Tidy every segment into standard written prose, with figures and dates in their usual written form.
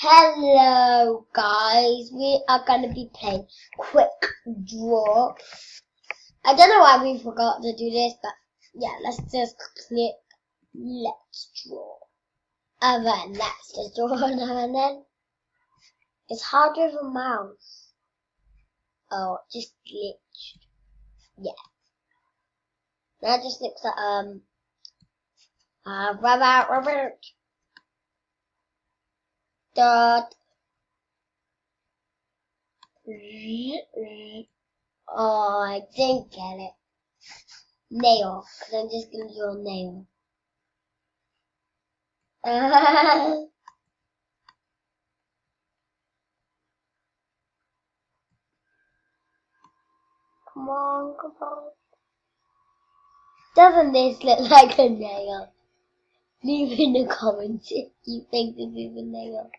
Hello guys, we are going to be playing Quick Draw. I don't know why we forgot to do this, but yeah, let's just click Let's Draw. And then let's just draw now and then. It's hard with a mouse. Oh, it just glitched. Yeah. Now it just looks like, Robert. Dot. Oh, I didn't get it. Nail, because I'm just going to draw a nail. Come on. Doesn't this look like a nail? Leave in the comments if you think this is a nail.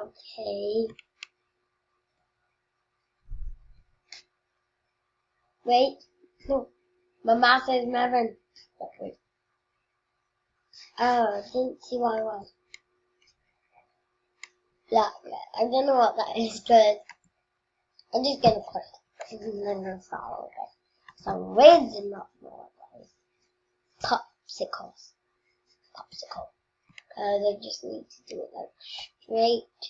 Okay. Wait, no. My mouse says Melvin. Wait. Oh, I didn't see what it was. Yeah, I don't know what that is, but I'm just gonna put it. And then I'll follow it. Some words and not more what Popsicles. Popsicle. Because I just need to do it like straight.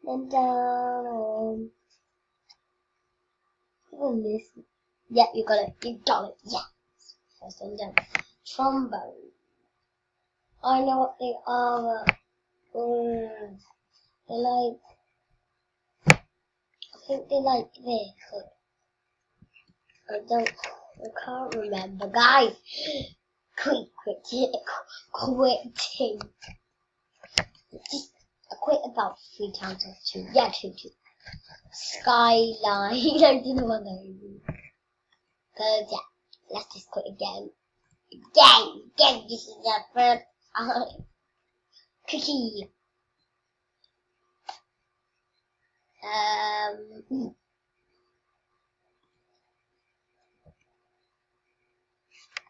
Then down. And this. Yeah, you got it. You got it. Yes. First one done. Trombone. I know what they are. They're like. I think they like this. I can't remember. Guys, quit. I quit about 3 times or 2. Yeah, 2. Skyline. I don't know what that is. Cause yeah, let's just quit again. Again, this is the first cookie.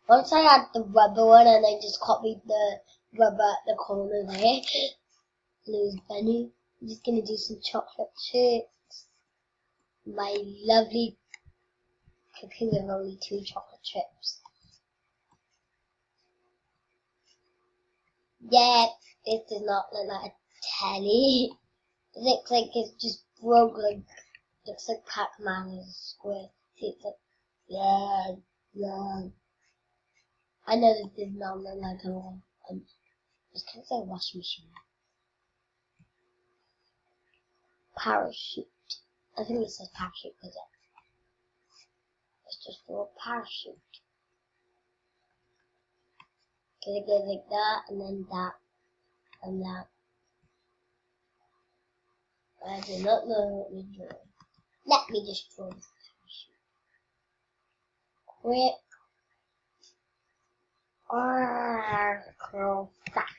Once I had the rubber one and I just copied the rubber at the corner there. Blue's bunny. I'm just gonna do some chocolate chips. My lovely cookie with only 2 chocolate chips. Yeah, this does not look like a telly. It looks like it's just broke, looks like Pac-Man is a square. See, it's like, yeah. I know this does not look like a it's kind of like a washing machine. Parachute. I think it says parachute because it's just for a parachute. Because it goes like that, and then that, and that. I do not know what we're doing. Let me just draw this parachute. Quick. Curl fast.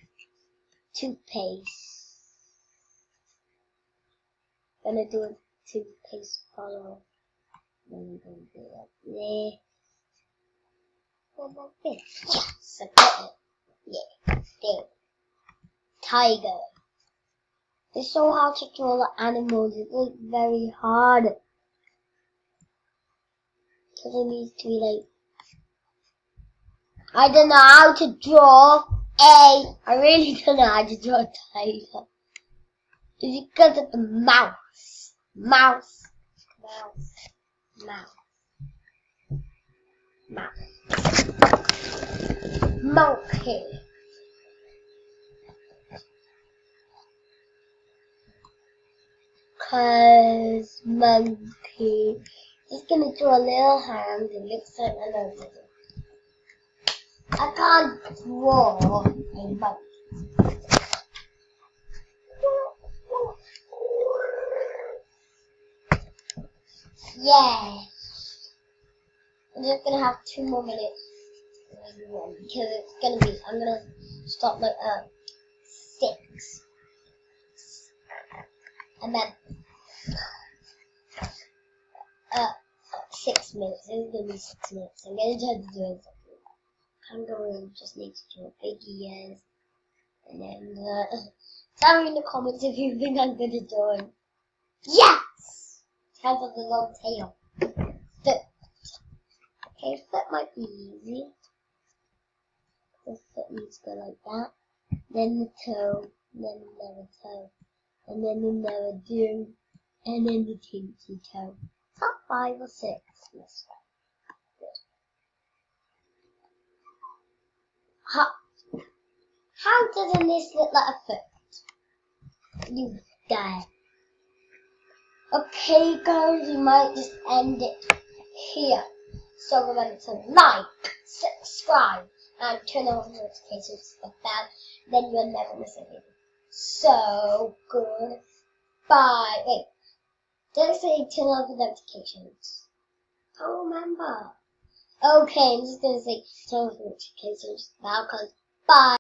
Toothpaste. Gonna do a toothpaste follow. Then we're gonna do it there. And like this. Yes, I got it. Yeah, there. Tiger. It's so hard to draw the animals. It's like very hard. Because it needs to be like. I don't know how to draw I really don't know how to draw a tiger. It's because of the mouse. Mouse. Monkey. Cause monkey. Just gonna draw a little hand. It looks like a nose. I can't draw a monkey. Yes. I'm just gonna have 2 more minutes. Because it's gonna be, I'm gonna stop like 6. And then 6 minutes. This is gonna be 6 minutes. I'm gonna try to do it. kangaroo just needs to draw big ears. And then, tell me in the comments if you think I'm good at drawing. Yes! Has a long tail. Foot. Okay, foot might be easy. The foot needs to go like that. Then the toe, then another toe, and then another do, and then the teensy toe. Top 5 or 6. Let's go. How doesn't this look like a foot? You guy. Okay, guys, we might just end it here. So remember to like, subscribe, and turn on notifications for that. Then you'll never miss a video. So good. Bye. Wait. Did I say turn on the notifications? I don't remember. Okay, I'm just gonna say turn on the notifications now, cause bye.